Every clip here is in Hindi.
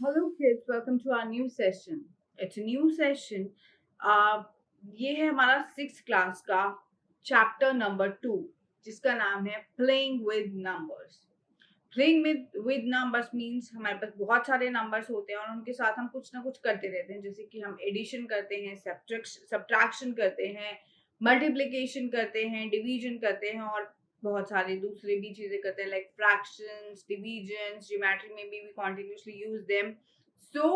Hello kids, welcome to our new session. It's a new session. ये है हमारा 6th क्लास का चैप्टर नंबर 2 जिसका नाम है playing with numbers. Playing with numbers means हमारे पास बहुत सारे नंबर्स होते हैं और उनके साथ हम कुछ ना कुछ करते रहते हैं, जैसे कि हम एडिशन करते हैं, सब्ट्रैक्शन करते हैं, मल्टीप्लिकेशन करते हैं, डिवीजन करते हैं और बहुत सारे दूसरे भी चीजें करते हैं लाइक फ्रैक्शंस, डिविजन्स, ज्योमेट्री में भी we continuously use them. So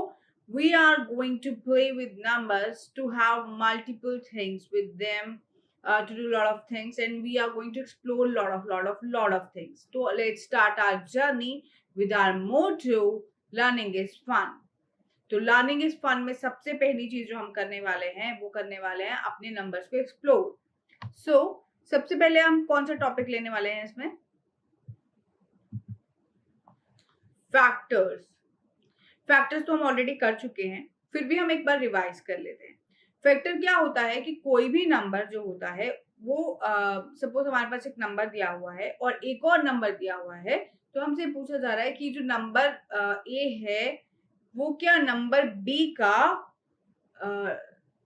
we are going to play with numbers to have multiple things with them, to do a lot of things, and we are going to explore lot of things. So let's start our journey with our motto, learning is fun. तो लर्निंग इज फन में सबसे पहली चीज जो हम करने वाले हैं वो करने वाले हैं अपने नंबर्स को एक्सप्लोर। सो सबसे पहले हम कौन सा टॉपिक लेने वाले हैं इसमें? फैक्टर्स। फैक्टर्स तो हम ऑलरेडी कर चुके हैं, फिर भी हम एक बार रिवाइज कर लेते हैं। फैक्टर क्या होता है कि कोई भी नंबर जो होता है वो सपोज हमारे पास एक नंबर दिया हुआ है और एक और नंबर दिया हुआ है, तो हमसे पूछा जा रहा है कि जो नंबर ए है वो क्या नंबर बी का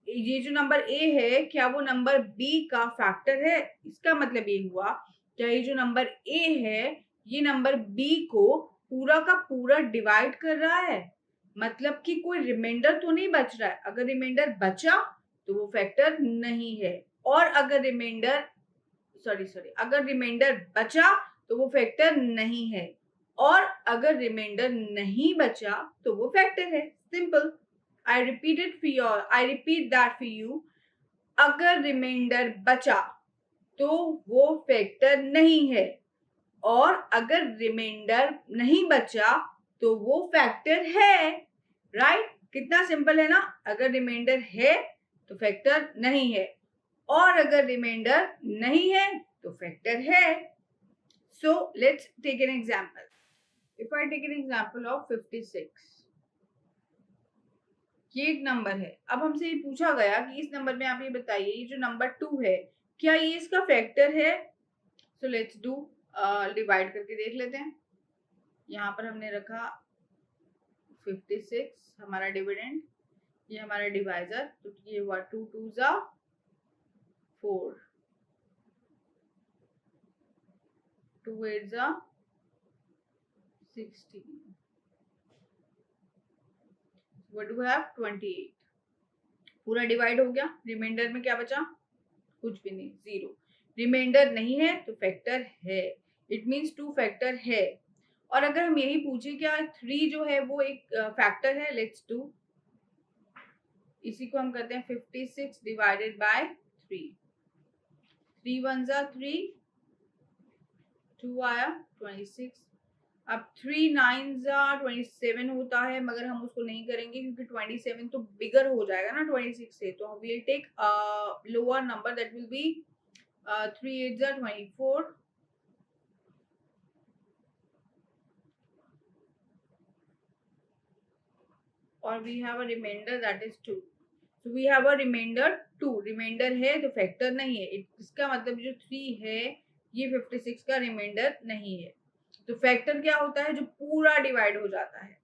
ये जो नंबर ए है क्या वो नंबर बी का फैक्टर है। इसका मतलब ये हुआ क्या ये जो नंबर ए है ये नंबर बी को पूरा का पूरा डिवाइड कर रहा है, मतलब कि कोई रिमाइंडर तो नहीं बच रहा है। अगर रिमाइंडर बचा तो वो फैक्टर नहीं है, और अगर रिमाइंडर अगर रिमाइंडर बचा तो वो फैक्टर नहीं है, और अगर रिमाइंडर नहीं बचा तो वो फैक्टर है। Simple. I repeat that for you. अगर रिमाइंडर बचा तो वो फैक्टर नहीं है, और अगर रिमाइंडर नहीं बचा तो वो फैक्टर है। राइट? कितना सिंपल है ना। अगर रिमाइंडर है तो फैक्टर नहीं है, और अगर रिमाइंडर नहीं है तो फैक्टर है। So let's take an example. If I take an example of 56, ये एक नंबर है। अब हमसे ये पूछा गया कि इस नंबर में आप ये बताइए ये जो नंबर 2 है क्या ये इसका फैक्टर है। सो लेट्स डू डिवाइड करके देख लेते हैं। यहाँ पर हमने रखा 56 हमारा डिविडेंड, ये हमारा डिवाइजर, तो ये हुआ 2 2 जा 4, 2 8 जा 16, what do we have 28। पूरा डिवाइड हो गया, रिमाइंडर में क्या बचा? कुछ भी नहीं, 0। रिमाइंडर नहीं है तो फैक्टर है, इट मीन्स 2 फैक्टर है। और अगर हम यही पूछे क्या 3 जो है वो एक फैक्टर है, लेट्स डू, इसी को हम करते हैं 56 डिवाइडेड बाय 3। 3 1 जा 3, 2 आया 26। अब 3 9 जा 27 होता है, मगर हम उसको नहीं करेंगे क्योंकि 27 तो बिगर हो जाएगा ना 26 से, तो we will take lower number that will be 3 8 जा 24, और we have a remainder that is 2। So we have a remainder 2, remainder है तो फैक्टर नहीं है। इसका मतलब जो 3 है ये 56 का रिमाइंडर नहीं है। तो फैक्टर क्या होता है? जो पूरा डिवाइड हो जाता है,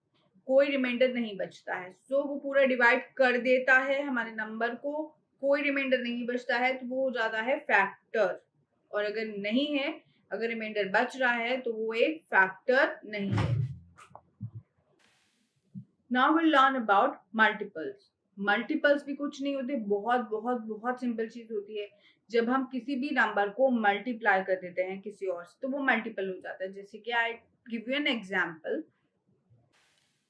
कोई रिमाइंडर नहीं बचता है। सो वो पूरा डिवाइड कर देता है हमारे नंबर को, कोई रिमाइंडर नहीं बचता है तो वो हो जाता है फैक्टर। और अगर नहीं है, अगर रिमाइंडर बच रहा है तो वो एक फैक्टर नहीं है। Now will learn about multiples. Multiples भी कुछ नहीं होते, बहुत बहुत बहुत सिंपल चीज होती है। जब हम किसी भी नंबर को मल्टीप्लाई कर देते हैं किसी और से तो वो मल्टीपल हो जाता है। जैसे कि I give you an example.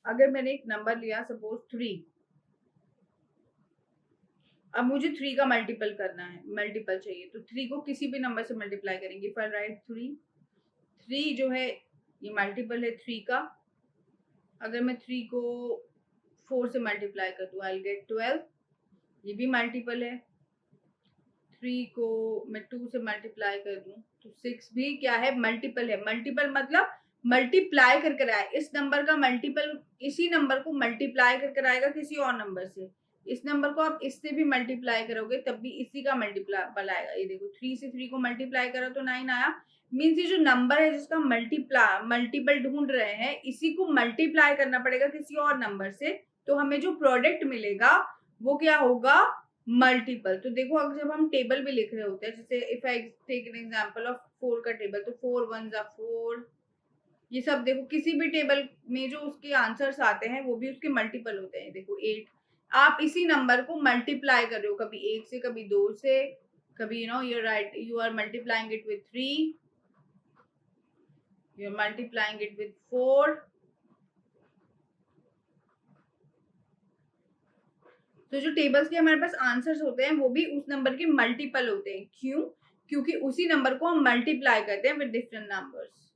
अगर मैंने एक नंबर लिया सपोज 3, अब मुझे 3 का मल्टीपल करना है, मल्टीपल चाहिए, तो 3 को किसी भी नंबर से मल्टीप्लाई करेंगे। इफ आई राइट 3 जो है ये मल्टीपल है 3 का। अगर मैं 3 को 4 से मल्टीप्लाई कर दूं आई गेट 12, ये भी मल्टीपल है। 3 को मैं 2 से मल्टीप्लाई कर दूं तो 6 भी क्या है? मल्टीपल है। मल्टीपल मतलब मल्टीप्लाई कर कर आए, इस नंबर का मल्टीपल इसी नंबर को मल्टीप्लाई कर कर आएगा किसी और नंबर से। इस नंबर को आप इससे भी मल्टीप्लाई करोगे तब भी इसी का मल्टीपल आएगा। ये देखो 3 से 3 को मल्टीप्लाई करा तो 9 आया, मीन्स ये जो नंबर है जिसका मल्टीपल ढूंढ रहे हैं, इसी को मल्टीप्लाई करना पड़ेगा किसी और नंबर से, तो हमें जो प्रोडक्ट मिलेगा वो क्या होगा, मल्टीपल। तो देखो अगर जब हम टेबल भी लिख रहे होते हैं, जैसे if I take an example of 4 का टेबल, तो 4 1 जा 4, ये सब देखो किसी भी टेबल में जो उसके आंसर्स आते हैं वो भी उसके मल्टीपल होते हैं। देखो 8, आप इसी नंबर को मल्टीप्लाई कर रहे हो, कभी 1 से, कभी 2 से, कभी you are multiplying it with 3, you are multiplying it with 4। तो जो टेबल्स के हमारे पास आंसर्स होते हैं वो भी उस नंबर के मल्टीपल होते हैं। क्यों? क्योंकि उसी नंबर को हम मल्टीप्लाई करते हैं with different numbers.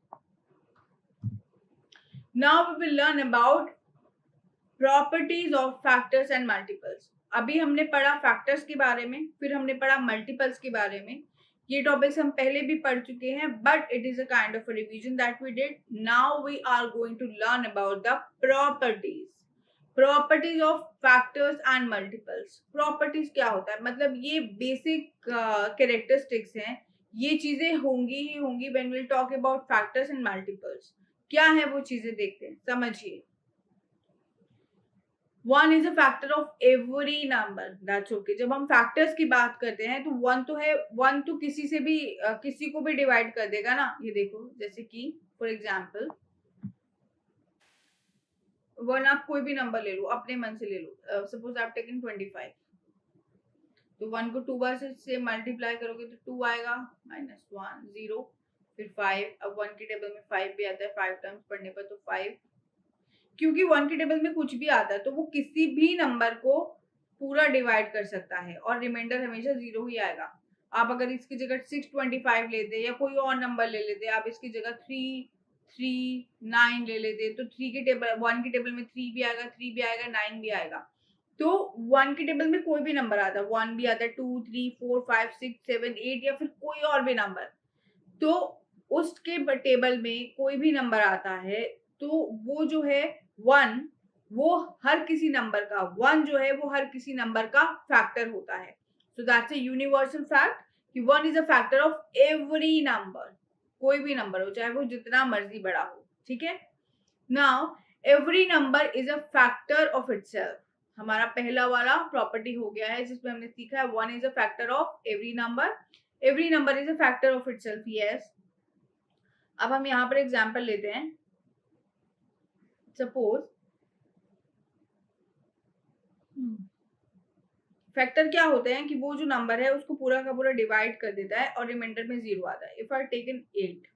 Now we will learn about properties of factors and multiples. अभी हमने पढ़ा फैक्टर्स के बारे में, फिर हमने पढ़ा मल्टीपल्स के बारे में। ये टॉपिक्स हम पहले भी पढ़ चुके हैं, but it is a kind of revision that we did. Now we are going to learn about the properties of factors and multiples. Properties क्या होता है, मतलब ये बेसिक कैरेक्टरिस्टिक्स हैं, ये चीजें होंगी ही होंगी when will talk about factors and multiples. क्या है वो चीजें, देखते हैं, समझिए। One is a factor of every number, that's okay. जब हम फैक्टर्स की बात करते हैं तो वन तो है, वन तो किसी से भी किसी को भी डिवाइड कर देगा ना। ये देखो जैसे कि फॉर एग्जाम्पल वन, आप कोई भी नंबर ले लो, अपने मन से ले लो। सपोज आप टेकन 25, तो वन को 2 बार से मल्टीप्लाई करोगे तो 2 आएगा, -1 0, फिर 5। अब वन के टेबल में 5 भी आता है, 5 टाइम्स पढ़ने पर तो 5। क्योंकि वन के टेबल में कुछ भी आता है तो वो किसी भी नंबर को पूरा डिवाइड कर सकता है और रिमाइंडर हमेशा 0 ही आएगा। आप अगर इसकी जगह 625 लेते या कोई और नंबर ले लेते, आप इसकी जगह 3 3 9 ले लेते, तो 3 के टेबल, वन के टेबल में 3 भी आएगा, 3 भी आएगा, 9 भी आएगा। तो वन के टेबल में कोई भी नंबर आता है, 1 भी आता है, 2 3 4 5 6 7 8 या फिर कोई और भी नंबर, तो उसके टेबल में कोई भी नंबर आता है तो वो जो है वन, वो हर किसी नंबर का, वन जो है वो हर किसी नंबर का फैक्टर होता है। So that's a universal fact कि one is a factor of every number, कोई भी नंबर हो, चाहे वो जितना मर्जी बड़ा हो, ठीक है। Now every number is a factor of itself. हमारा पहला वाला प्रॉपर्टी हो गया है जिसमें हमने सीखा है one is a factor of every number, every number is a factor of itself. Yes, अब हम यहाँ पर एग्जाम्पल लेते हैं। सपोज फैक्टर क्या होते हैं कि वो जो नंबर है उसको पूरा का पूरा डिवाइड कर देता है और रिमाइंडर में 0 आता है। इफ आई टेकन 8,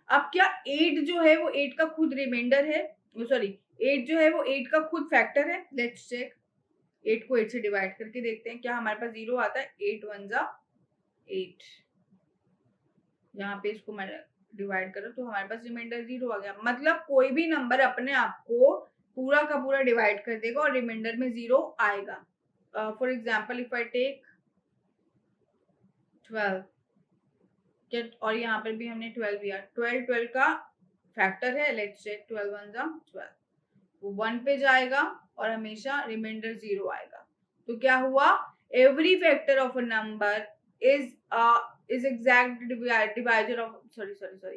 अब क्या 8 जो है वो 8 का खुद रिमाइंडर है, सॉरी 8 जो है वो 8 का खुद फैक्टर है। लेट्स चेक, 8 को 8 से डिवाइड करके देखते हैं क्या हमारे पास 0 आता है। 8 1 जा 8, यहाँ पे इसको मैं डिवाइड करो तो हमारे पास रिमाइंडर 0 आ गया। मतलब कोई भी नंबर अपने आप को पूरा का पूरा डिवाइड कर देगा और रिमाइंडर में 0 आएगा। For example if I take 12, और यहाँ पर भी हमने 12 लिया, 12 का फैक्टर है। लेट्स चेक, 12 1 जा 12, वो 1 पे जाएगा और हमेशा रिमाइंडर 0 आएगा। तो क्या हुआ, every factor of a number is exact divisor of sorry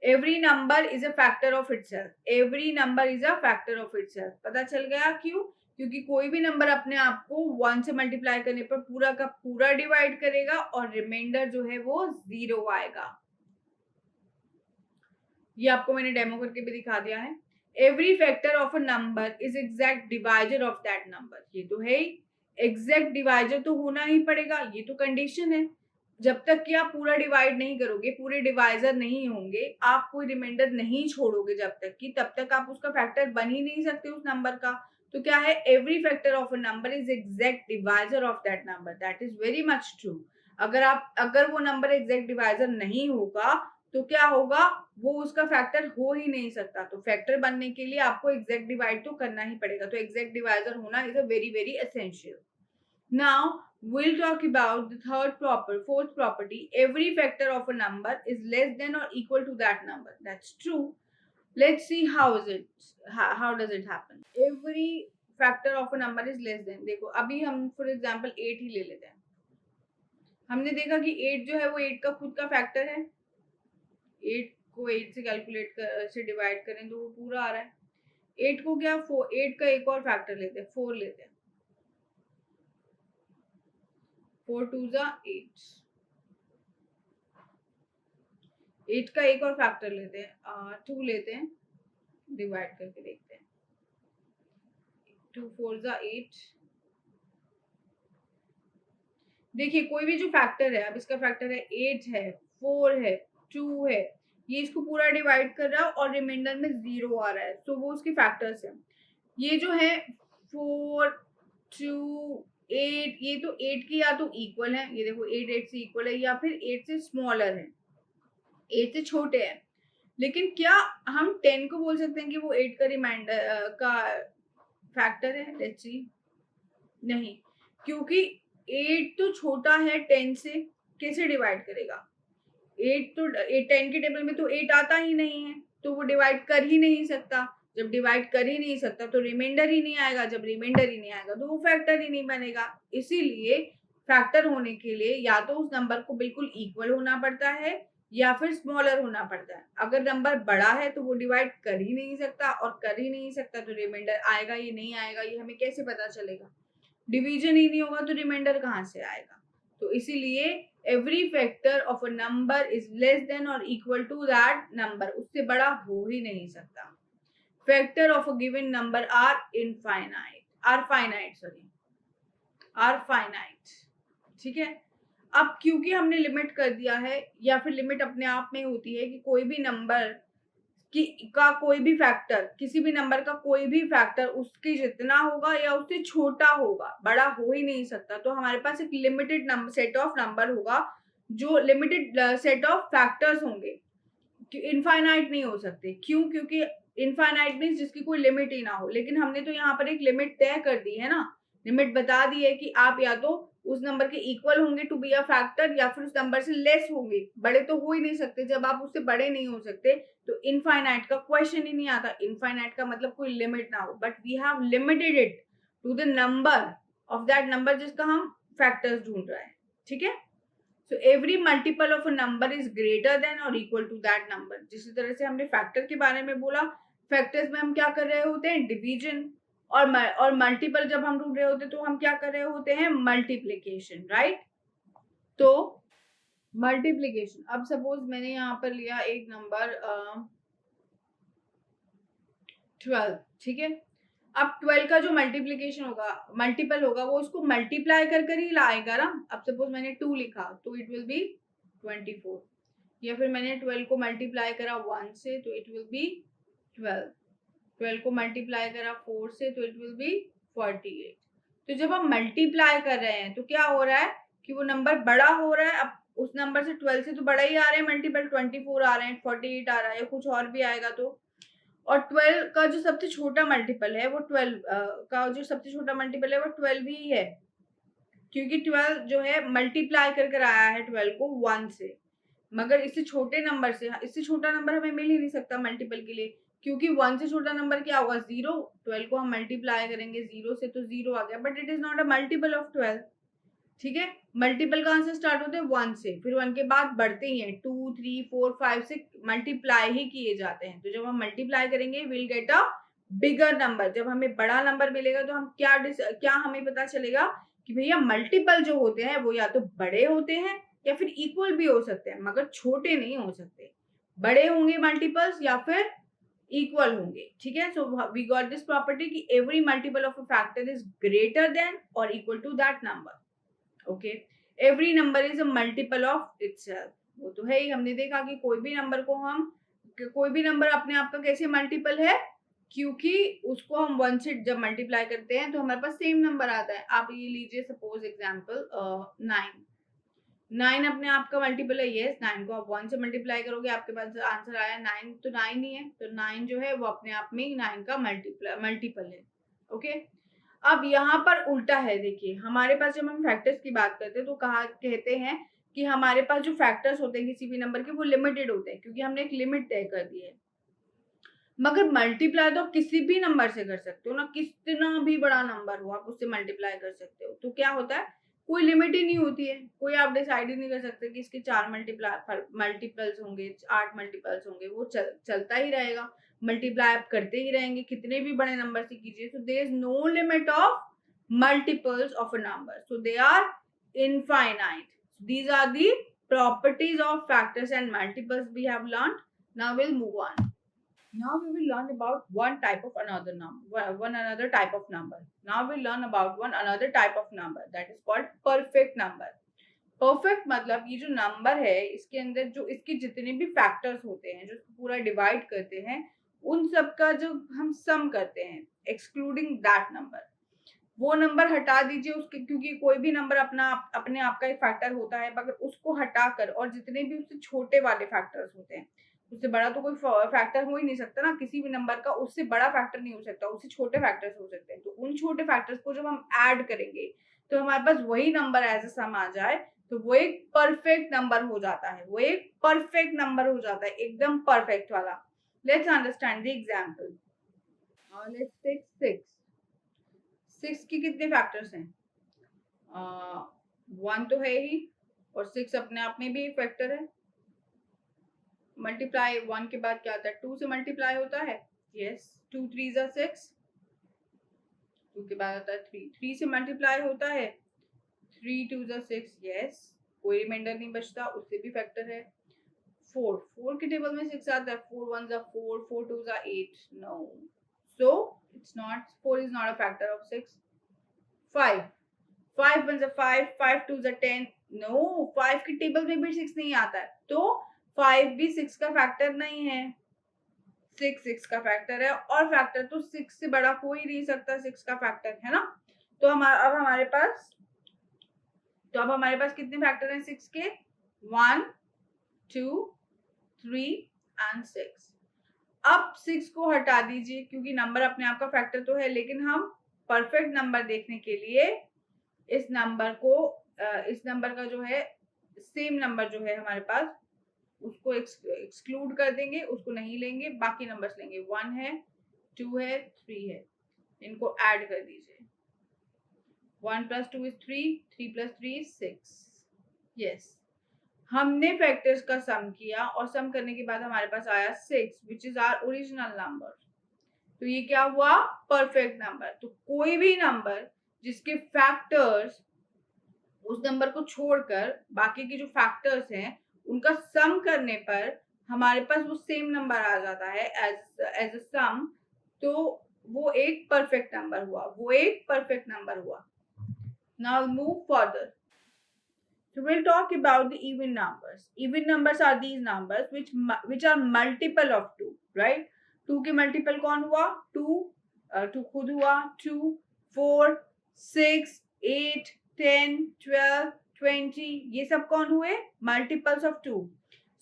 every number is a factor of itself, every number is a factor of itself। पता चल गया क्यों? क्योंकि कोई भी नंबर अपने आप को 1 से मल्टीप्लाई करने पर पूरा का पूरा डिवाइड करेगा और रिमाइंडर जो है वो 0 आएगा। ये आपको मैंने डेमो करके भी दिखा दिया है। Every factor of a number is exact divisor of that number, ये तो है ही, एग्जैक्ट डिवाइजर तो होना ही पड़ेगा, ये तो कंडीशन है। जब तक कि आप पूरा डिवाइड नहीं करोगे, पूरे डिवाइजर नहीं होंगे, आप कोई रिमाइंडर नहीं छोड़ोगे जब तक कि, तब तक आप उसका फैक्टर बन ही नहीं सकते उस नंबर का। तो क्या है, every factor of a number is exact divisor of that number, that is very much true. अगर वो नंबर एग्जैक्ट डिवाइजर नहीं होगा तो क्या होगा, वो उसका फैक्टर हो ही नहीं सकता। तो फैक्टर बनने के लिए आपको एग्जैक्ट डिवाइड तो करना ही पड़ेगा। तो एग्जैक्ट डिवाइजर होना is a very very essential. Now we'll talk about the fourth property. Every factor of a number is less than or equal to that number. That's true. Let's see how does it happen. Every factor of a number is less than. देखो अभी हम for example 8 ही ले लेते हैं। हमने देखा कि 8 जो है वो 8 का खुद का फैक्टर है, 8 को 8 से कैलकुलेट से डिवाइड करें तो वो पूरा आ रहा है। 8 को क्या 8 का एक और फैक्टर लेते हैं, 4 लेते हैं। 4 2 जा 8। 8 का एक और फैक्टर लेते हैं, 2 लेते हैं, डिवाइड करके देखते हैं। 2 4 जा 8। देखिए कोई भी जो फैक्टर है, अब इसका फैक्टर है 8 है, 4 है, 2 है, ये इसको पूरा डिवाइड कर रहा है और रिमाइंडर में 0 आ रहा है, तो वो उसके फैक्टर्स है। ये जो है 4 2 8, ये तो 8 की या तो इक्वल है, ये देखो 8 8 से इक्वल है, या फिर 8 से स्मॉलर है, 8 से छोटे हैं। लेकिन क्या हम 10 को बोल सकते हैं कि वो 8 का रिमाइंडर का फैक्टर है? लेट्स सी, नहीं, क्योंकि 8 तो छोटा है 10 से, कैसे डिवाइड करेगा? 8 तो 10 के टेबल में तो 8 आता ही नहीं है, तो वो डिवाइड कर ही नहीं सकता। जब डिवाइड कर ही नहीं सकता तो रिमाइंडर ही नहीं आएगा, जब रिमाइंडर ही नहीं आएगा तो वो फैक्टर ही नहीं बनेगा। इसीलिए फैक्टर होने के लिए या तो उस नंबर को बिल्कुल इक्वल होना पड़ता है या फिर स्मॉलर होना पड़ता है। अगर नंबर बड़ा है तो वो डिवाइड कर ही नहीं सकता, और कर ही नहीं सकता तो रिमाइंडर आएगा ही नहीं आएगा, ये हमें कैसे पता चलेगा? डिवीजन ही नहीं होगा तो रिमाइंडर कहाँ से आएगा? तो इसीलिए every factor of a number is less than और इक्वल टू दैट नंबर, उससे बड़ा हो ही नहीं सकता। Factor of a given number are finite, ठीक है। अब क्योंकि हमने लिमिट कर दिया है, या फिर लिमिट अपने आप में होती है कि कोई भी नंबर का कोई भी फैक्टर, किसी भी नंबर का कोई भी फैक्टर उसके जितना होगा या उससे छोटा होगा, बड़ा हो ही नहीं सकता। तो हमारे पास एक limited number set of number होगा, जो लिमिटेड सेट ऑफ फैक्टर्स होंगे, इनफाइनाइट नहीं हो सकते। क्यों? क्योंकि इनफाइनाइट मीन्स जिसकी कोई लिमिट ही ना हो। लेकिन हमने तो यहाँ पर एक लिमिट तय कर दी है ना, लिमिट बता दी है कि आप या तो उस नंबर के इक्वल होंगे टू बी अ फैक्टर, या फिर उस नंबर से लेस होंगे, बड़े तो हो ही नहीं सकते। जब आप उससे बड़े नहीं हो सकते तो इनफाइनाइट का क्वेश्चन ही नहीं आता। इनफाइनाइट का मतलब कोई लिमिट ना हो, but we have limited it to the number of that number जिसका हम फैक्टर्स ढूंढ रहे हैं, ठीक है। So every multiple of a number is greater than or equal to that number। जिस तरह से हमने फैक्टर के बारे में बोला, फैक्टर्स में हम क्या कर रहे होते हैं? डिवीजन। और मल्टीपल जब हम ढूंढ रहे होते हैं तो हम क्या कर रहे होते हैं? Multiplication, right. तो मल्टीप्लीकेशन, अब सपोज मैंने यहाँ पर लिया एक नंबर 12, ठीक है। अब 12 का जो मल्टीप्लीकेशन होगा, मल्टीपल होगा, वो उसको मल्टीप्लाई कर ही लाएगा ना। अब सपोज मैंने 2 लिखा तो इट विल बी 24, या फिर मैंने 12 को मल्टीप्लाई करा 1 से तो इट विल बी 12, 12 को मल्टीप्लाई करा 4 से तो इट विल बी 48। तो जब हम मल्टीप्लाई कर रहे हैं तो क्या हो रहा है कि वो नंबर बड़ा हो रहा है। अब उस नंबर से 12 से तो बड़ा ही आ रहे हैं मल्टीपल, 24 आ रहे हैं, 48 आ रहा है, कुछ और भी आएगा तो। और 12 का जो सबसे छोटा मल्टीपल है वो 12 का जो सबसे छोटा मल्टीपल है वो 12 ही है, क्योंकि 12 जो है मल्टीप्लाई कर आया है 12 को 1 से। मगर इससे छोटे नंबर से, इससे छोटा नंबर हमें मिल ही नहीं सकता मल्टीपल के लिए, क्योंकि 1 से छोटा नंबर क्या होगा? 0। 12 को हम मल्टीप्लाई करेंगे 0 से तो 0 आ गया, but it is not a multiple of 12, ठीक है। मल्टीपल कहाँ से स्टार्ट होते हैं? 1 से, फिर 1 के बाद बढ़ते ही हैं 2 3 4 5 से मल्टीप्लाई ही किए जाते हैं। तो जब हम मल्टीप्लाई करेंगे will get a bigger number. जब हमें बड़ा नंबर मिलेगा तो हम क्या हमें पता चलेगा कि भैया मल्टीपल जो होते हैं वो या तो बड़े होते हैं या फिर इक्वल भी हो सकते हैं, मगर छोटे नहीं हो सकते। बड़े होंगे मल्टीपल्स या फिर इक्वल होंगे, ठीक है। So we got this property कि every multiple of a factor is greater than और equal to that number. Okay, every number is a multiple of itself. वो तो है ही, हमने देखा कि कोई भी नंबर को हम, कोई भी नंबर अपने आप का कैसे मल्टीपल है, क्योंकि उसको हम 1 से जब मल्टीप्लाई करते हैं तो हमारे पास सेम नंबर आता है। आप ये लीजिए सपोज एग्जांपल 9 अपने आप का मल्टीपल है, यस। 9 को आप 1 से मल्टीप्लाई करोगे आपके पास आंसर आया 9, तो 9 ही है। तो 9 जो है वो अपने आप में 9 का मल्टीपल है। ओके, अब यहाँ पर उल्टा है। देखिए हमारे पास जब हम फैक्टर्स की बात करते हैं तो कहते हैं कि हमारे पास जो फैक्टर्स होते हैं किसी भी नंबर के वो लिमिटेड होते हैं, क्योंकि हमने एक लिमिट तय कर दी है। मगर मल्टीप्लाई तो किसी भी नंबर से कर सकते हो ना, कितना भी बड़ा नंबर हो आप उससे मल्टीप्लाई कर सकते हो। तो क्या होता है, कोई लिमिट ही नहीं होती है, कोई आप डिसाइड ही नहीं कर सकते कि इसके 4 मल्टीपल्स होंगे, 8 मल्टीपल्स होंगे, वो चलता ही रहेगा, मल्टीप्लाई आप करते ही रहेंगे, कितने भी बड़े नंबर से कीजिए। So there is no limit of multiples of a number, so they are infinite. These are the properties of factors and multiples we have learned. Now we'll move on. Now we will learn about one type of another number, one another type of number. Now we'll learn about one another type of number, that is called perfect number. Perfect मतलब ये जो नंबर है इसके अंदर जो इसके जितने भी फैक्टर्स होते हैं जो पूरा डिवाइड करते हैं उन सब का जो हम सम करते हैं, एक्सक्लूडिंग दैट नंबर, वो नंबर हटा दीजिए उसके, क्योंकि कोई भी नंबर अपने आप का एक फैक्टर होता है, मगर उसको हटाकर और जितने भी उससे छोटे वाले फैक्टर्स होते हैं, उससे बड़ा तो कोई फैक्टर हो ही नहीं सकता ना, किसी भी नंबर का उससे बड़ा फैक्टर नहीं हो सकता, उससे छोटे फैक्टर्स हो सकते हैं। तो उन छोटे फैक्टर्स को जब हम ऐड करेंगे तो हमारे पास वही नंबर एज अ सम आ जाए, तो वो एक परफेक्ट नंबर हो जाता है, वो एक परफेक्ट नंबर हो जाता है, एकदम परफेक्ट वाला। Let's understand the example. Let's take 6। 6 के कितने फैक्टर्स हैं? 1 तो है ही, और 6 अपने आप में भी एक फैक्टर है। मल्टीप्लाई 1 के बाद क्या आता है? 2 से मल्टीप्लाई होता है। यस, 2 3 जा 6, 2 के बाद आता है 3, 3 से मल्टीप्लाई होता है, 3 2 जा 6, यस, कोई रिमाइंडर नहीं बचता, उससे भी फैक्टर है। 4 4 के टेबल में 6 आता है, 4 1 जा 4, 4 2 जा 8, no, so it's not, 4 is not a factor of 6. 5 5 1 जा 5, 5 2 जा 10, नो, 5 के टेबल में भी 6 नहीं आता है, तो 5 भी 6 का फैक्टर नहीं है, 6 6 का फैक्टर है, और फैक्टर तो 6 से बड़ा हो ही नहीं सकता, 6 का फैक्टर है ना। तो अब हमारे पास कितने फैक्टर हैं 6 के? 1 2 3 एंड 6। अब 6 को हटा दीजिए, क्योंकि नंबर अपने आप का फैक्टर तो है, लेकिन हम परफेक्ट नंबर देखने के लिए इस नंबर का जो है सेम नंबर जो है हमारे पास, उसको एक्सक्लूड कर देंगे, उसको नहीं लेंगे, बाकी नंबर्स लेंगे। 1 है, 2 है, 3 है, इनको ऐड कर दीजिए। 1 + 2 is 3, 3 + 3 is 6। यस, हमने फैक्टर्स का सम किया और सम करने के बाद हमारे पास आया 6, which is our original number. तो ये क्या हुआ? Perfect number. तो कोई भी नंबर जिसके फैक्टर्स उस नंबर को छोड़कर बाकी के जो फैक्टर्स हैं उनका सम करने पर हमारे पास वो सेम नंबर आ जाता है एज अ सम, तो वो एक परफेक्ट नंबर हुआ, वो एक परफेक्ट नंबर हुआ। Now move further. So we'll talk about the even numbers. Even numbers are these numbers which are multiple of 2, right? 2 के multiple कौन हुआ? 2 खुद हुआ 2, 4, 6, 8, 10, 12, 20, ये सब कौन हुए? Multiples of 2.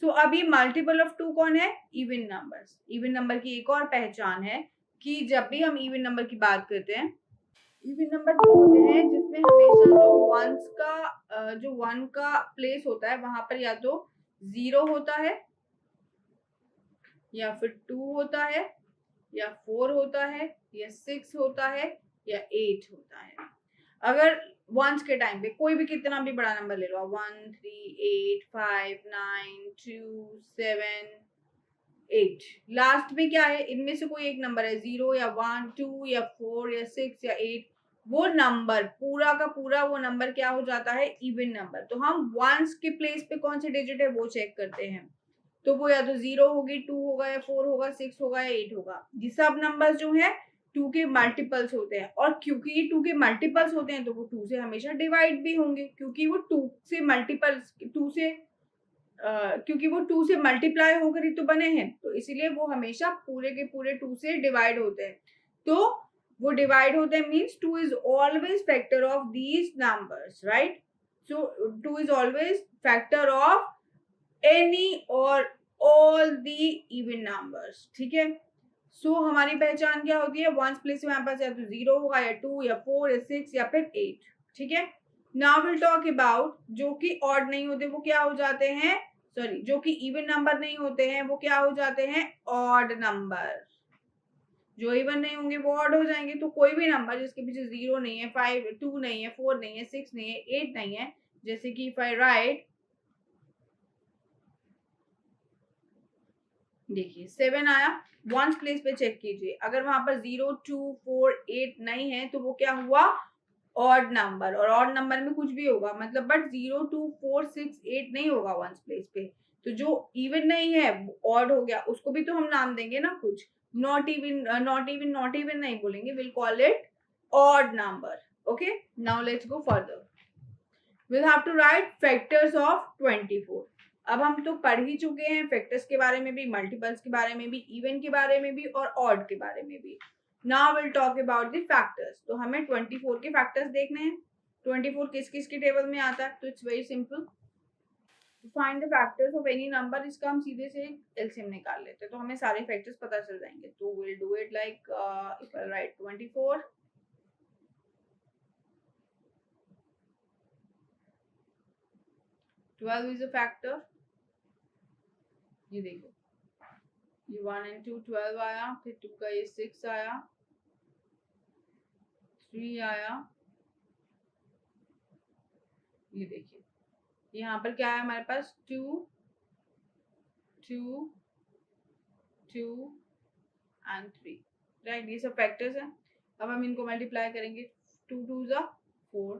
So अब ये multiple of 2 कौन है? Even numbers. Even number की एक और पहचान है कि जब भी हम even number की बात करते हैं, इवन नंबर जो होते हैं जिसमें हमेशा जो 1 का प्लेस होता है वहां पर या तो 0 होता है, या फिर 2 होता है, या 4 होता है, या 6 होता है, या 8 होता है। अगर वंस के टाइम पे कोई भी कितना भी बड़ा नंबर ले लो, 1 3 8 5 9 2 7 8, लास्ट में क्या है? इनमें से कोई एक नंबर है, 0 या 1 2 या 4 या 6 या 8, वो नंबर पूरा का पूरा वो नंबर क्या हो जाता है? Even number. तो हम वंस के प्लेस पे कौन से डिजिट है वो चेक करते हैं, तो वो या तो 0 होगी, 2 होगा, या 4 होगा, 6 होगा, या 8 होगा। ये सब नंबर्स जो है 2 के मल्टीपल्स होते हैं, और क्योंकि ये 2 के मल्टीपल्स होते हैं तो वो 2 से हमेशा डिवाइड भी होंगे, क्योंकि वो 2 से मल्टीपल्स क्योंकि वो 2 से मल्टीप्लाई होकर ही तो बने हैं, तो इसीलिए वो हमेशा पूरे के पूरे 2 से डिवाइड होते हैं। तो वो डिवाइड होते हैं means 2 is always factor of these numbers, right? So 2 is always factor of any or all the even numbers, ठीक है। सो हमारी पहचान क्या होती है? वंस प्लेस में हमारे पास या तो 0 होगा, या 2 या 4 या 6 या फिर 8, ठीक है। नाउ विल टॉक अबाउट जो कि ऑड नहीं होते, वो क्या हो जाते हैं? जो कि इवन नंबर नहीं होते हैं वो क्या हो जाते हैं? Odd number. जो इवन नहीं होंगे वो ऑड हो जाएंगे। तो कोई भी नंबर जिसके पीछे 0 नहीं है, 5 2 नहीं है, 4 नहीं है, 6 नहीं है, 8 नहीं है, जैसे कि इफ आई राइट, देखिए 7 आया, वंस प्लेस पे चेक कीजिए, अगर वहां पर 0 2 4 8 नहीं है तो वो क्या हुआ, ऑड नंबर। और ऑड नंबर में कुछ भी होगा मतलब, बट 0 2 4 6 8 नहीं होगा वंस प्लेस पे। तो जो इवन नहीं है ऑड हो गया, उसको भी तो हम नाम देंगे ना कुछ। नॉट इवन, नॉट इवन नहीं बोलेंगे, will call it odd number. Okay, now let's go further. Will have to write factors of 24। अब हम तो पढ़ ही चुके हैं फैक्टर्स के बारे में भी, मल्टीपल्स के बारे में भी, इवन के बारे में भी और ऑड के बारे में भी। Now will talk about the factors. तो हमें 24 के फैक्टर्स देखने हैं। 24 किस किस के टेबल में आता है, तो it's very simple. To find the factors of any number, इसका हम सीधे से एलसीएम निकाल लेते हैं, तो हमें सारे फैक्टर्स पता चल जाएंगे। तो will do it like if I right 24, 12 is a factor. ये देखो, ये 1 and 2 12 आया, फिर 2 का ये 6 आया, 3 आया, ये देखिए यहाँ पर क्या है हमारे पास, 2 2 2 and 3, राइट। ये सब फैक्टर्स हैं। अब हम इनको मल्टीप्लाई करेंगे, 2 2 जा 4,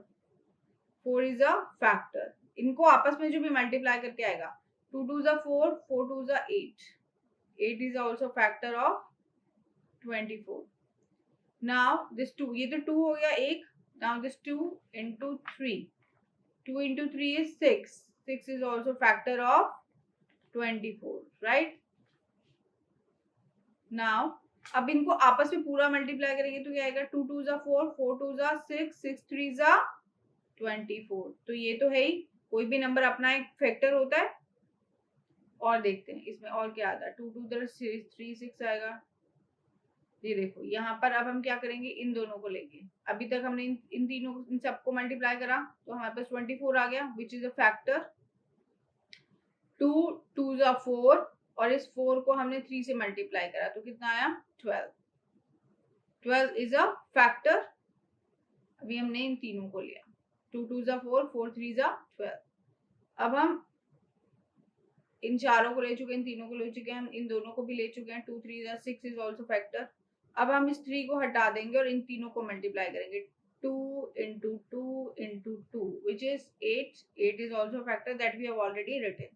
4 इज अ फैक्टर। इनको आपस में जो भी मल्टीप्लाई करके आएगा, 2 2 जा 4, 4 2 जा 8, 8 is also factor of 24. Now this 2, ये तो 2 हो गया एक। Now this 2 into 3, 2 into 3 is 6, 6 is also factor of 24, right? Now अब इनको आपस में पूरा मल्टीप्लाई करेंगे तो क्या आएगा, 2 2 जा 4, 4 2 जा 6, 6 3 जा 24। तो ये तो है ही, कोई भी नंबर अपना एक फैक्टर होता है। और देखते हैं इसमें और क्या आता है, 2 2 3 6 आएगा। ये देखो यहाँ पर अब हम क्या करेंगे, इन दोनों को लेंगे। अभी तक हमने इन तीनों को, इन सबको मल्टीप्लाई करा तो हमारे पास 24 आ गया, विच इज अ फैक्टर। 2 2 जा 4, और इस 4 को हमने 3 से मल्टीप्लाई करा तो कितना आया, 12। 12 इज अ फैक्टर। अभी हमने इन तीनों को लिया, 2 2 जा 4, 4 3 जा 12। अब हम इन चारों को ले चुके हैं, इन तीनों को ले चुके हैं, हम इन दोनों को भी ले चुके हैं, 2 3 जा 6 इज ऑल्सो फैक्टर। अब हम इस 3 को हटा देंगे और इन तीनों को मल्टीप्लाई करेंगे, 2 into 2 into 2 which is 8, 8 is also a factor that we have already written।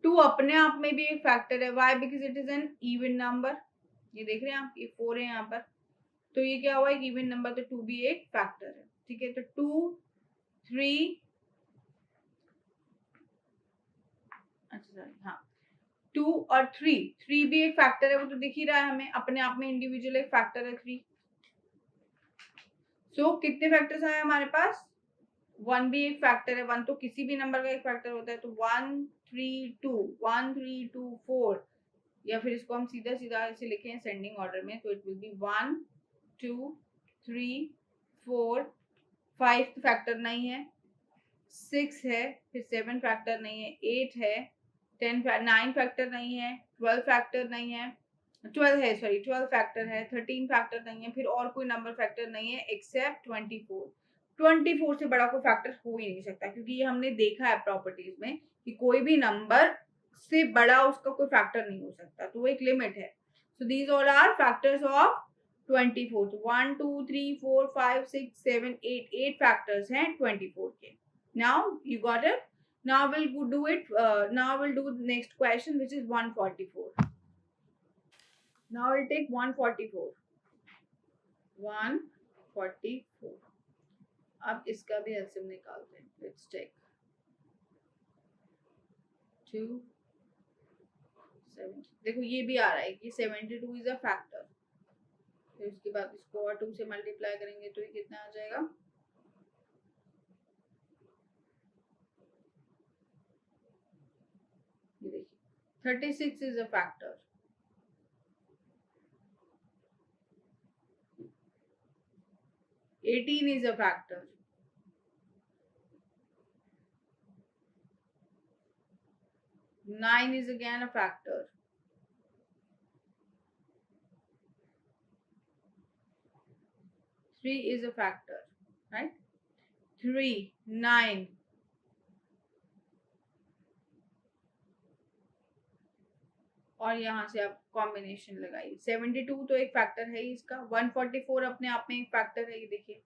2 अपने आप में भी एक फैक्टर है, why? because it is an even number। ये देख रहे हैं आप, ये 4 है यहाँ पर, तो ये क्या हुआ, एक इवन नंबर, तो 2 भी एक फैक्टर है। ठीक है, तो 2 3, अच्छा हाँ, 2 और 3, 3 भी एक फैक्टर है, वो तो दिख ही रहा है हमें, अपने आप में इंडिविजुअल एक फैक्टर है 3। सो कितने फैक्टर्स आए हमारे पास, 1 भी एक फैक्टर है, 1 तो किसी भी नंबर का एक फैक्टर होता है, तो 1 3 2, 1 3 2 4, या फिर इसको हम सीधा सीधा ऐसे लिखे हैं सेंडिंग ऑर्डर में, तो इट विल बी 1 2 3 4 5 फैक्टर नहीं है, 6 है, फिर 7 फैक्टर नहीं है, 8 है, 9 फैक्टर नहीं है, 12 फैक्टर नहीं है, 12 है, सॉरी 12 फैक्टर है, 13 फैक्टर नहीं है, फिर और कोई नंबर फैक्टर नहीं है एक्सेप्ट 24। 24 से बड़ा कोई फैक्टर हो ही नहीं सकता, क्योंकि ये हमने देखा है प्रॉपर्टीज में कि कोई भी नंबर से बड़ा उसका कोई फैक्टर नहीं हो सकता, तो वो एक लिमिट है। So these all are factors of 24। 1 2 3 4 5 6 7 8, 8 factors हैं 24 के। Now you got it? Now we'll do it. Now we'll do the next question, which is 144. Now I'll take 144. 144. अब इसका भी एलसीएम निकालते हैं। Let's take 2 70। देखो ये भी आ रहा है कि 72 is a factor। फिर उसके बाद इसको और 2 से मल्टीप्लाई करेंगे तो ये कितना आ जाएगा, ये देखिए 36 is a factor। 18 is a factor। 9 is again a factor। 3 is a factor, right? 3, 9, और यहाँ से आप कॉम्बिनेशन लगाइए। 72 तो एक फैक्टर है ही इसका। 144 अपने आप में एक फैक्टर है, ये देखिए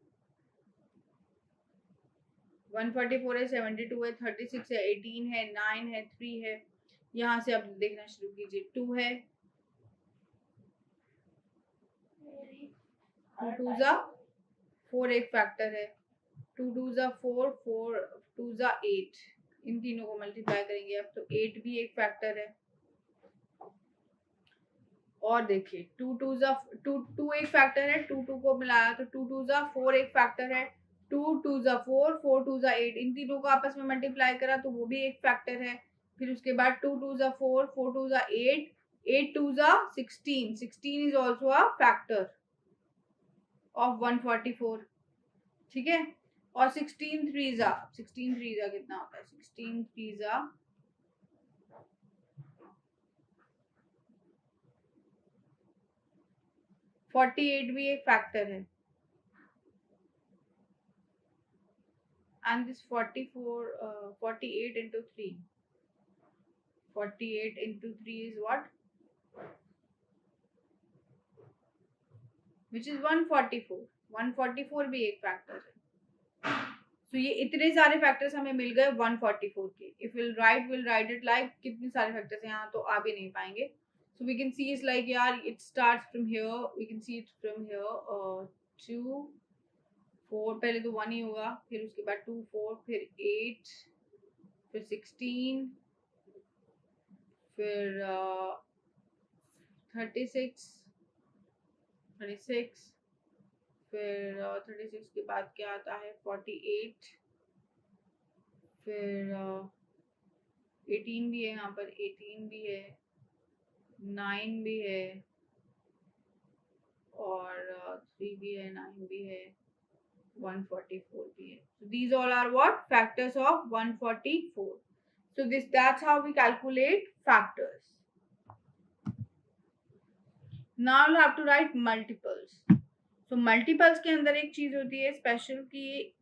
144 है, 72 है, 36 है, 18 है, 9 है, 3 है। यहाँ से आप देखना शुरू कीजिए, 2 है, 2 2 जा 4 एक फैक्टर है, 2 2 जा 4, 4 2 जा 8, इन तीनों को मल्टीप्लाई करेंगे अब तो 8 भी एक फैक्टर है। और देखिए 2 2 जा 2 2 एक फैक्टर है, 2 2 को मिलाया तो 2 2 जा 4 एक फैक्टर है, 2 2 जा 4, 4 2 जा 8, इन तीनों को आपस में मल्टीप्लाई करा तो वो भी एक फैक्टर है। फिर उसके बाद 2 2 जा 4, 4 2 जा 8, 8 2 जा 16, 16 is also a factor of 144, ठीक है। और 16 3 जा कितना होता है, 16 3 जा 48 भी एक फैक्टर है। And this 48 into 3. 48 into 3 is what? Which is 144. 144 भी एक फैक्टर है। तो ये इतने सारे फैक्टर्स हमें मिल गए 144 के। If we'll write it like कितने सारे फैक्टर्स हैं यहाँ, तो आ भी नहीं पाएंगे। So we can see it's like यार it starts from here. We can see it from here 2 4, पहले तो 1 ही होगा, फिर उसके बाद 2 4, फिर 8, फिर 16, फिर 36, फिर 36 के बाद क्या आता है 48, फिर 18 भी है यहाँ पर, 18 भी है, 9 भी है, और 3 भी है, 9 भी है, 144 भी है. So these all are what? Factors of 144. So that's how we calculate factors. Now we'll have to write multiples. So multiples के अंदर एक चीज होती है स्पेशल की,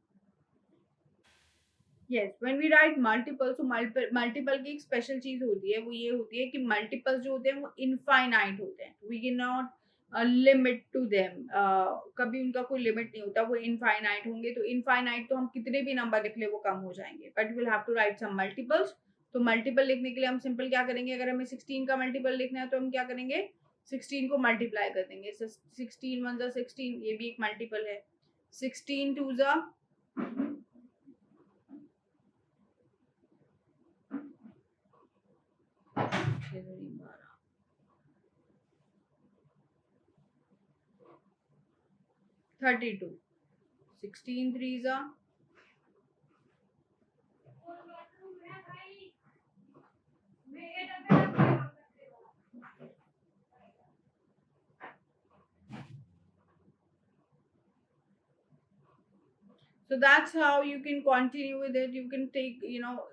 yes, when we write multiples, so multiple की एक स्पेशल चीज होती है, वो ये होती है कि multiples जो होते हैं वो infinite होते हैं. We cannot limit to them, कभी उनका कोई लिमिट नहीं होता, वो इनफाइनाइट होंगे. तो इनफाइनाइट तो हम कितने भी नंबर लिख ले वो कम हो जाएंगे, but will have to write some multiples. तो मल्टीपल लिखने के लिए हम सिंपल क्या करेंगे, अगर हमें 16 का मल्टीपल लिखना है तो हम क्या करेंगे, 16 को मल्टीप्लाई कर देंगे. 16 1 जा 16, ये भी एक मल्टीपल है. 16 2 जा 32, 16 3 जा 'So that's how you can continue with it. You can take,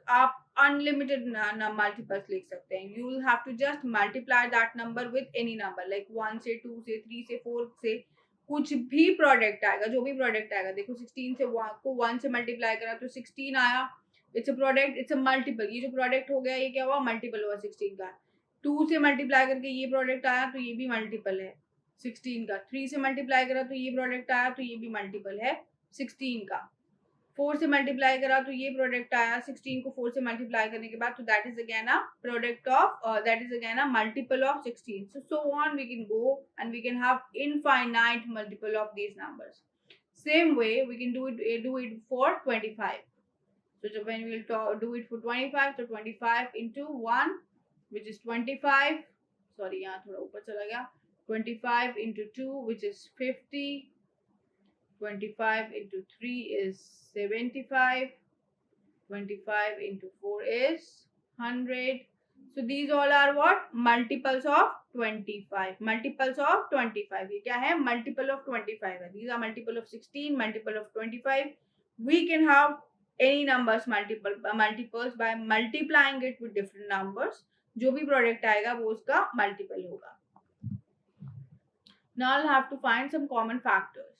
आप unlimited multiples लिख सकते हैं. You will have to just multiply that number with any number, like 1 से 2 से 3 से 4 से कुछ भी प्रोडक्ट आएगा, जो भी प्रोडक्ट आएगा. देखो 16 से 1 से मल्टीप्लाई करा तो 16 आया, it's a product, it's a multiple. ये जो प्रोडक्ट हो गया ये क्या हुआ, मल्टीपल हुआ 16 का. 2 से मल्टीप्लाई करके ये प्रोडक्ट आया तो ये भी मल्टीपल है 16 का. 3 से मल्टीप्लाई करा तो ये प्रोडक्ट आया तो ये भी मल्टीपल है 16 का. 4 से मल्टीप्लाई करा तो ये प्रोडक्ट आया, 16 को 4 से मल्टीप्लाई करने के बाद, तो that is again a product of, that is again a multiple of 16. So on we can go and we can have infinite multiple of these numbers. Same way we can do it for 25. So when we will do it for 25, so 25 into 1 which is 25, sorry यहाँ थोड़ा ऊपर चला गया, 25 into 2 which is 50, 25 into 3 is 75, 25 into 4 is 100. So these all are what? Multiples of 25. Multiples of 25. ये क्या है? Multiple of 25 है. These are multiple of 16, multiple of 25. We can have any numbers multiples by multiplying it with different numbers. जो भी product आएगा वो उसका multiple होगा. Now I'll have to find some common factors.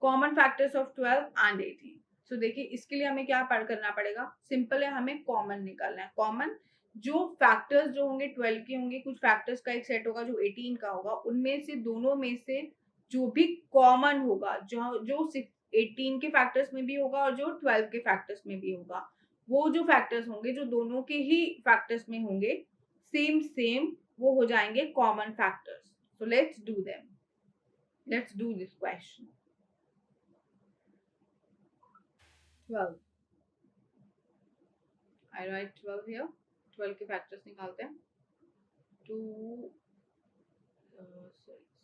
Common factors of 12 and 18। सो देखिए इसके लिए हमें क्या करना पड़ेगा, सिंपल है, हमें कॉमन निकालना है। कॉमन जो फैक्टर्स जो होंगे 12 के होंगे, कुछ फैक्टर्स का एक सेट होगा जो 18 का होगा, उनमें से दोनों में से जो भी कॉमन होगा, जो 18 के फैक्टर्स में भी होगा और जो 12 के फैक्टर्स में भी होगा, वो जो फैक्टर्स होंगे जो दोनों के ही फैक्टर्स में होंगे सेम सेम, वो हो जाएंगे common factors. So let's do them, let's do this question. 12, I write 12 here। 12 के फैक्टर्स निकालते हैं। 2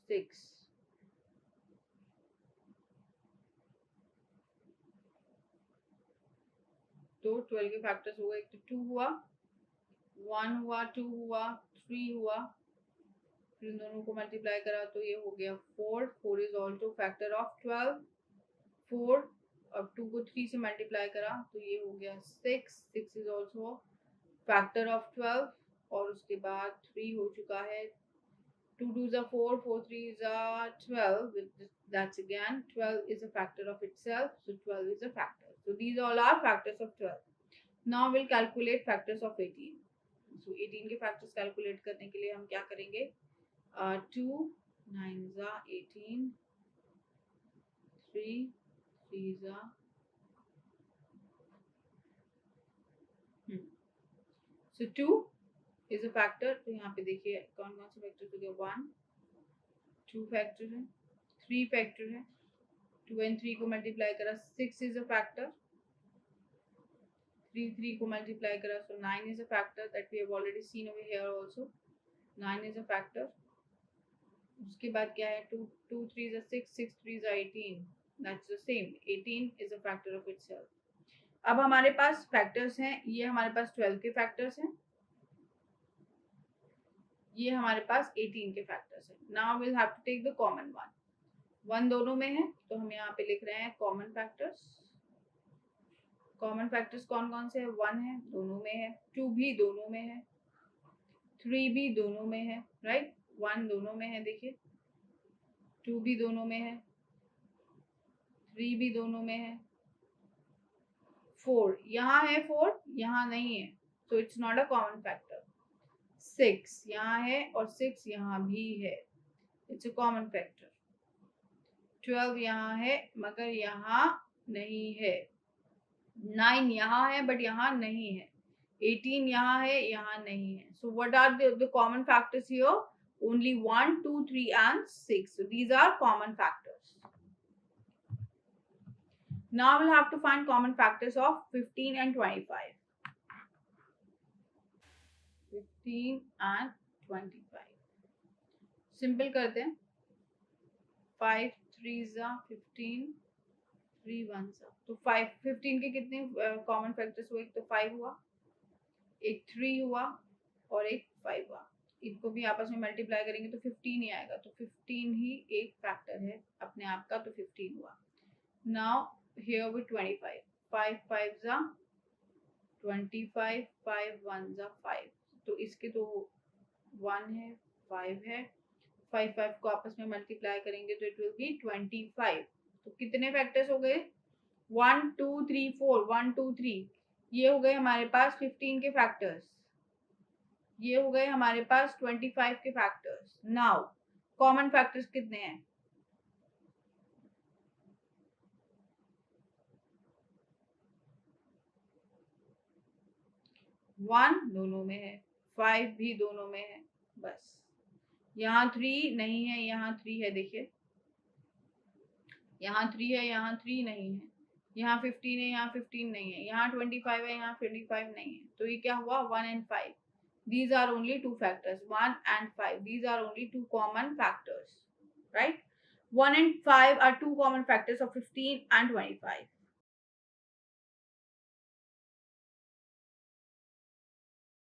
6, तो 12 के फैक्टर्स हो गए, एक तो 2 हुआ, 1 हुआ, 2 हुआ, 3 हुआ, फिर इन दोनों को मल्टीप्लाई करा तो ये हो गया 4। 4 इज ऑल्सो फैक्टर ऑफ 12। 4, अब 2 को 3 से मल्टीप्लाई करा तो ये हो गया 6। 6 इज ऑल्सो फैक्टर ऑफ 12, और उसके बाद 3 हो चुका है। 2 2 is 4, 4 3 is 12, that's again 12 is a factor of itself, so 12 is a factor. So these all are factors of 12. Now we'll calculate factors of 18. So 18 के factors calculate करने के लिए हम क्या करेंगे, 2 9 is 18, 3 is so 2 is a factor। तो यहाँ पे देखिए कौन कौन से फैक्टर हो गया, 1 2 फैक्टर है, 3 फैक्टर है, 2 and 3 को मल्टीप्लाई करा 6 इज अ फैक्टर, 3 3 को मल्टीप्लाई करा so 9 is a factor that we have already seen over here also। 9 is a factor। उसके बाद क्या है, 2 2 3 is a 6, 6 3 is a 18, that's the same, 18 is a factor of itself। अब हमारे पास फैक्टर्स हैं, ये हमारे पास 12 के फैक्टर्स हैं, ये हमारे पास 18 के फैक्टर्स हैं। Now will have to take the common one. 1 दोनों में है तो हम यहाँ पे लिख रहे हैं कॉमन फैक्टर्स। कॉमन फैक्टर्स कौन कौन से है, 1 है, दोनों में है, 2 भी दोनों में है, 3 भी दोनों में है, राइट। 1 दोनों में है, देखिए 2 भी दोनों में है, 3 भी दोनों में है, 4 यहाँ है, 4 यहाँ नहीं है, तो it's not a common factor. 6 यहाँ है और 6 यहाँ भी है, इट्स अ कॉमन फैक्टर। 12 यहाँ है मगर यहाँ नहीं है, 9 यहाँ है बट यहाँ नहीं है, 18 यहाँ है, यहाँ नहीं है। So what are the common factors here? Only 1, 2, 3 and 6. So these are common factors. Now we'll have to find common factors of 15 and 25. 15 and 25. Simple करते हैं, 5 3s are 15, 3 1s are, तो 5 15 के कितने कॉमन फैक्टर्स हुए, एक तो 5 हुआ, एक 3 हुआ और एक 5 हुआ। इनको भी आपस में मल्टीप्लाई करेंगे तो 15 ही आएगा, तो 15 ही एक फैक्टर है अपने आप का, तो 15 हुआ। Now here with 25, 5 5s are 25, 5 1s are 5, तो इसके तो 1 है, 5 है, 5 5 को आपस में मल्टीप्लाई करेंगे तो इट विल बी 25। तो कितने फैक्टर्स हो गए, 1 2 3 4, 1 2 3, ये हो गए हमारे पास 15 के फैक्टर्स, ये हो गए हमारे पास 25 के फैक्टर्स। नाउ कॉमन फैक्टर्स कितने हैं, 1 दोनों में है, 5 भी दोनों में है, बस यहाँ 3 नहीं है, यहाँ 3 है, देखिए यहाँ 3 है, यहाँ 3 नहीं है, यहाँ 15 है, यहाँ 15 नहीं है, यहाँ 25 है, यहाँ 25 नहीं है, तो ये क्या हुआ, 1 and 5। These are only two factors, 1 and 5. These are only two common factors, right? 1 and 5 are two common factors of 15 and 25.